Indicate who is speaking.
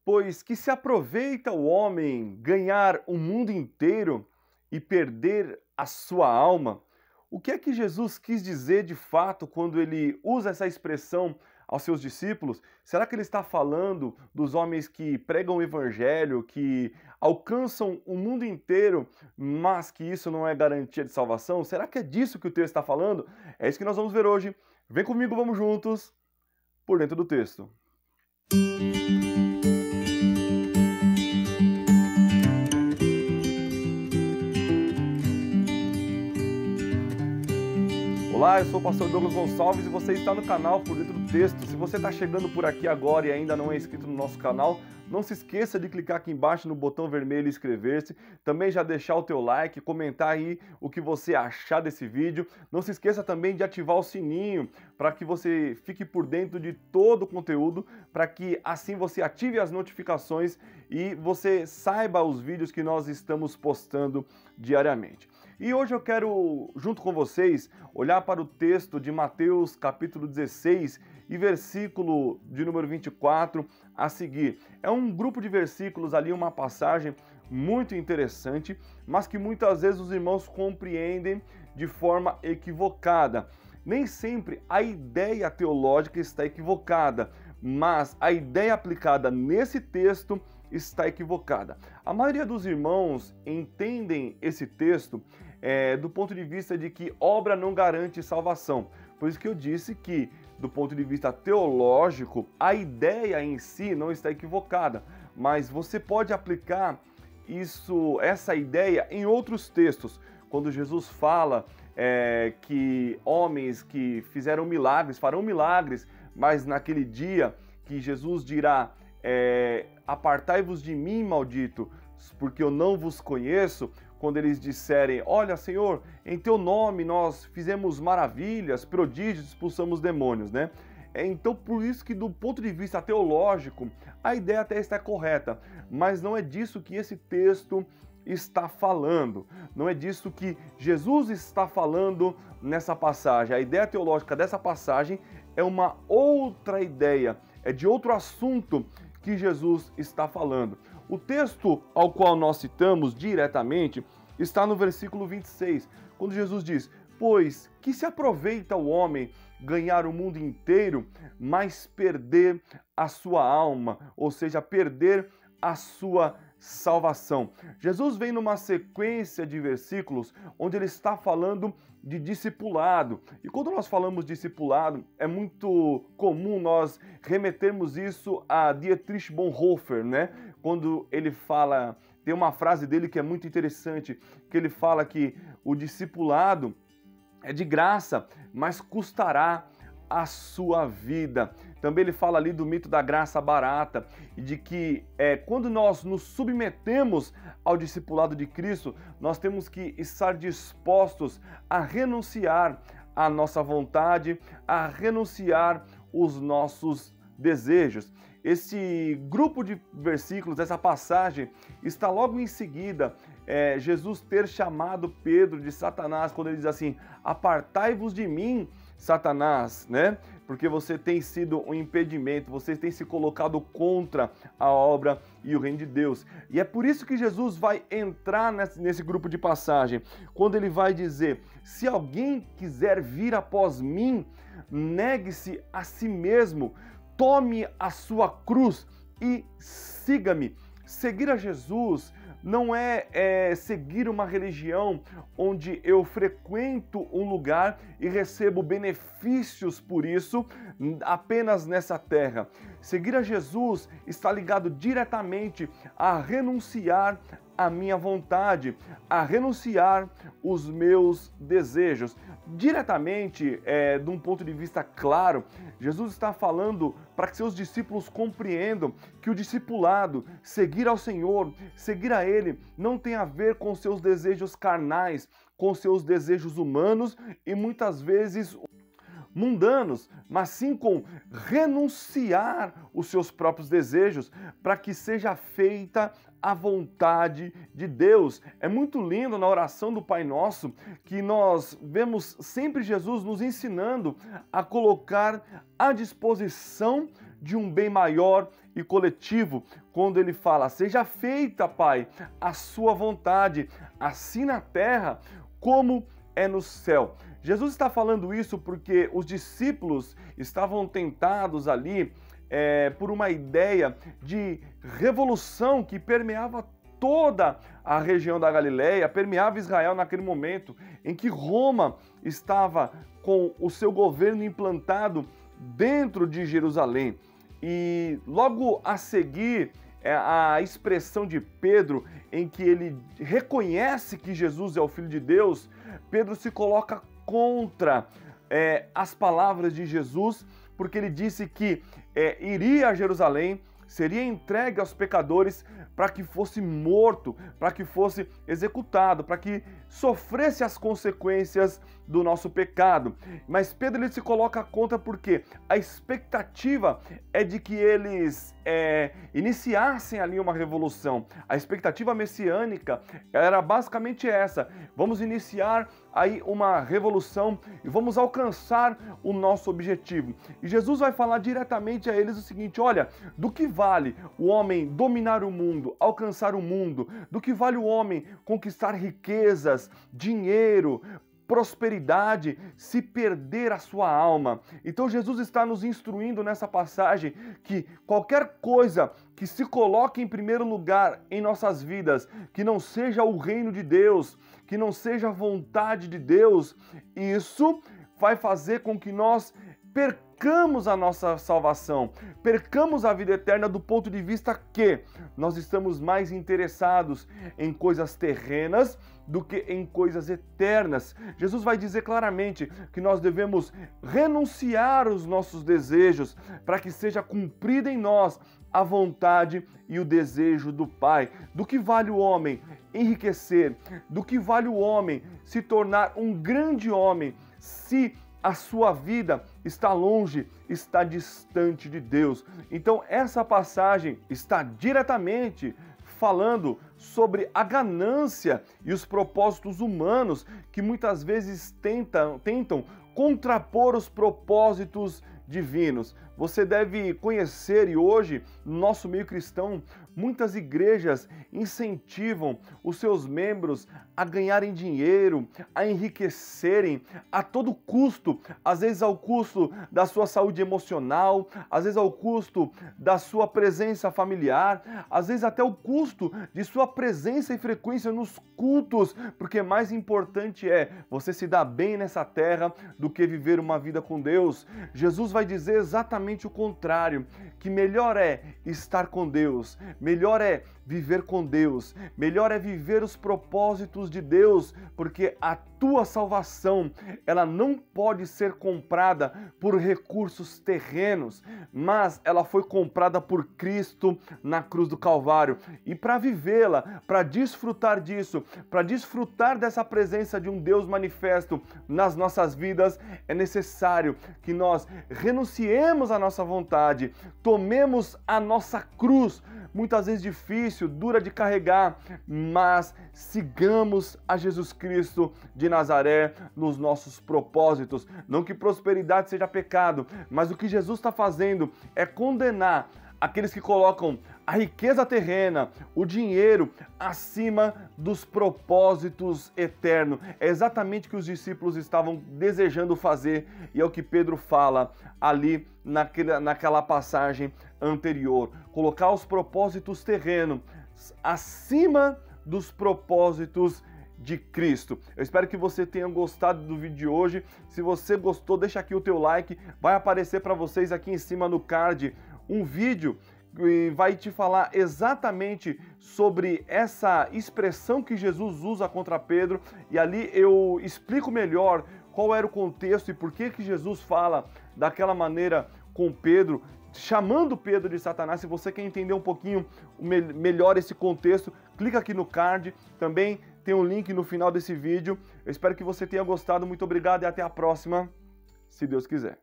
Speaker 1: Pois que se aproveita o homem ganhar o mundo inteiro e perder a sua alma? O que é que Jesus quis dizer de fato quando ele usa essa expressão aos seus discípulos? Será que ele está falando dos homens que pregam o evangelho, que alcançam o mundo inteiro, mas que isso não é garantia de salvação? Será que é disso que o texto está falando? É isso que nós vamos ver hoje. Vem comigo, vamos juntos por dentro do texto. Olá, eu sou o pastor Douglas Gonçalves e você está no canal Por Dentro do Texto. Se você está chegando por aqui agora e ainda não é inscrito no nosso canal, não se esqueça de clicar aqui embaixo no botão vermelho e inscrever-se. Também já deixar o teu like, comentar aí o que você achar desse vídeo. Não se esqueça também de ativar o sininho para que você fique por dentro de todo o conteúdo, para que assim você ative as notificações e você saiba os vídeos que nós estamos postando diariamente. E hoje eu quero, junto com vocês, olhar para o texto de Mateus capítulo 16 e versículo de número 24 a seguir. É um grupo de versículos ali, uma passagem muito interessante, mas que muitas vezes os irmãos compreendem de forma equivocada. Nem sempre a ideia teológica está equivocada, mas a ideia aplicada nesse texto está equivocada. A maioria dos irmãos entendem esse texto do ponto de vista de que obra não garante salvação. Por isso que eu disse que, do ponto de vista teológico, a ideia em si não está equivocada, mas você pode aplicar essa ideia em outros textos. Quando Jesus fala que homens que fizeram milagres farão milagres, mas naquele dia que Jesus dirá: apartai-vos de mim, maldito, porque eu não vos conheço. Quando eles disserem: olha, Senhor, em teu nome nós fizemos maravilhas, prodígios, expulsamos demônios, né? Então, por isso que do ponto de vista teológico, a ideia até está correta, mas não é disso que esse texto está falando. Não é disso que Jesus está falando nessa passagem. A ideia teológica dessa passagem é uma outra ideia, é de outro assunto que Jesus está falando. O texto ao qual nós citamos diretamente está no versículo 26, quando Jesus diz: pois que se aproveita o homem ganhar o mundo inteiro, mas perder a sua alma, ou seja, perder a sua salvação. Jesus vem numa sequência de versículos onde ele está falando de discipulado. E quando nós falamos discipulado, é muito comum nós remetermos isso a Dietrich Bonhoeffer, né? Quando ele fala, tem uma frase dele que é muito interessante, que ele fala que o discipulado é de graça, mas custará a sua vida. Também ele fala ali do mito da graça barata e de que quando nós nos submetemos ao discipulado de Cristo, nós temos que estar dispostos a renunciar à nossa vontade, a renunciar os nossos desejos. Esse grupo de versículos, essa passagem, está logo em seguida Jesus ter chamado Pedro de Satanás, quando ele diz assim: apartai-vos de mim, Satanás, né? Porque você tem sido um impedimento, você tem se colocado contra a obra e o reino de Deus. E é por isso que Jesus vai entrar nesse grupo de passagem, quando ele vai dizer: se alguém quiser vir após mim, negue-se a si mesmo, tome a sua cruz e siga-me. Seguir a Jesus não é seguir uma religião onde eu frequento um lugar e recebo benefícios por isso apenas nessa terra. Seguir a Jesus está ligado diretamente a renunciar à minha vontade, a renunciar os meus desejos. Diretamente, de um ponto de vista claro, Jesus está falando para que seus discípulos compreendam que o discipulado, seguir ao Senhor, seguir a Ele, não tem a ver com seus desejos carnais, com seus desejos humanos e muitas vezes mundanos, mas sim com renunciar os seus próprios desejos para que seja feita a vontade de Deus. É muito lindo na oração do Pai Nosso que nós vemos sempre Jesus nos ensinando a colocar à disposição de um bem maior e coletivo quando ele fala: seja feita, Pai, a sua vontade, assim na terra como é no céu. Jesus está falando isso porque os discípulos estavam tentados ali por uma ideia de revolução que permeava toda a região da Galileia, permeava Israel naquele momento em que Roma estava com o seu governo implantado dentro de Jerusalém. E logo a seguir, a expressão de Pedro, em que ele reconhece que Jesus é o Filho de Deus, Pedro se coloca contra as palavras de Jesus, porque ele disse que iria a Jerusalém, seria entregue aos pecadores para que fosse morto, para que fosse executado, para que sofresse as consequências do nosso pecado. Mas Pedro ele se coloca contra porque a expectativa é de que eles iniciassem ali uma revolução. A expectativa messiânica era basicamente essa: vamos iniciar aí uma revolução e vamos alcançar o nosso objetivo. E Jesus vai falar diretamente a eles o seguinte: olha, do que vale o homem dominar o mundo, alcançar o mundo? Do que vale o homem conquistar riquezas, dinheiro, prosperidade, se perder a sua alma? Então Jesus está nos instruindo nessa passagem que qualquer coisa que se coloque em primeiro lugar em nossas vidas, que não seja o reino de Deus, que não seja a vontade de Deus, isso vai fazer com que nós percamos a nossa salvação, percamos a vida eterna, do ponto de vista que nós estamos mais interessados em coisas terrenas do que em coisas eternas. Jesus vai dizer claramente que nós devemos renunciar os nossos desejos para que seja cumprida em nós a vontade e o desejo do Pai. Do que vale o homem enriquecer? Do que vale o homem se tornar um grande homem se a sua vida está longe, está distante de Deus? Então essa passagem está diretamente falando sobre a ganância e os propósitos humanos que muitas vezes tentam contrapor os propósitos divinos. Você deve conhecer, e hoje, no nosso meio cristão, muitas igrejas incentivam os seus membros a ganharem dinheiro, a enriquecerem a todo custo, às vezes ao custo da sua saúde emocional, às vezes ao custo da sua presença familiar, às vezes até o custo de sua presença e frequência nos cultos, porque mais importante é você se dar bem nessa terra do que viver uma vida com Deus. Jesus vai dizer exatamente o contrário, que melhor é estar com Deus, melhor é viver com Deus, melhor é viver os propósitos de Deus, porque a tua salvação, ela não pode ser comprada por recursos terrenos, mas ela foi comprada por Cristo na cruz do Calvário. E para vivê-la, para desfrutar disso, para desfrutar dessa presença de um Deus manifesto nas nossas vidas, é necessário que nós renunciemos à nossa vontade, tomemos a nossa cruz, muitas vezes difícil, dura de carregar, mas sigamos a Jesus Cristo de Nazaré nos nossos propósitos. Não que prosperidade seja pecado, mas o que Jesus está fazendo é condenar aqueles que colocam a riqueza terrena, o dinheiro, acima dos propósitos eternos. É exatamente o que os discípulos estavam desejando fazer, e é o que Pedro fala ali naquela passagem anterior. Colocar os propósitos terrenos acima dos propósitos de Cristo. Eu espero que você tenha gostado do vídeo de hoje. Se você gostou, deixa aqui o teu like. Vai aparecer para vocês aqui em cima no card um vídeo que vai te falar exatamente sobre essa expressão que Jesus usa contra Pedro, e ali eu explico melhor qual era o contexto e por que Jesus fala daquela maneira com Pedro, chamando Pedro de Satanás. Se você quer entender um pouquinho melhor esse contexto, clica aqui no card, também tem um link no final desse vídeo. Eu espero que você tenha gostado, muito obrigado e até a próxima, se Deus quiser.